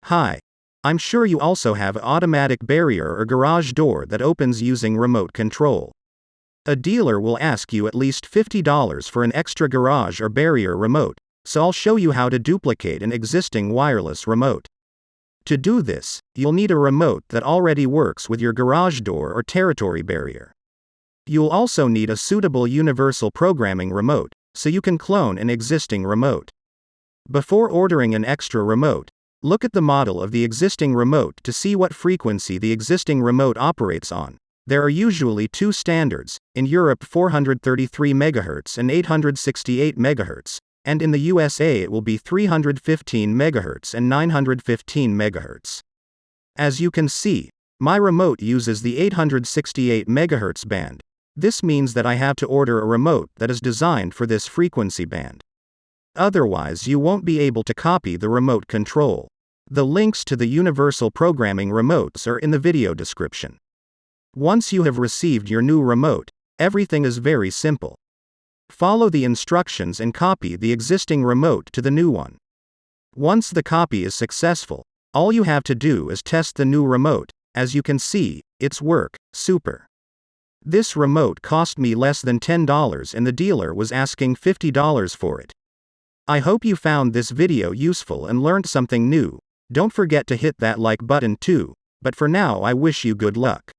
Hi. I'm sure you also have an automatic barrier or garage door that opens using remote control. A dealer will ask you at least $50 for an extra garage or barrier remote, so I'll show you how to duplicate an existing wireless remote. To do this, you'll need a remote that already works with your garage door or territory barrier. You'll also need a suitable universal programming remote, so you can clone an existing remote. Before ordering an extra remote, look at the model of the existing remote to see what frequency the existing remote operates on. There are usually two standards, in Europe 433 MHz and 868 MHz, and in the USA it will be 315 MHz and 915 MHz. As you can see, my remote uses the 868 MHz band. This means that I have to order a remote that is designed for this frequency band. Otherwise you won't be able to copy the remote control. The links to the universal programming remotes are in the video description. Once you have received your new remote, everything is very simple. Follow the instructions and copy the existing remote to the new one. Once the copy is successful, all you have to do is test the new remote. As you can see, it's super. This remote cost me less than $10 and the dealer was asking $50 for it. I hope you found this video useful and learned something new. Don't forget to hit that like button too, but for now I wish you good luck.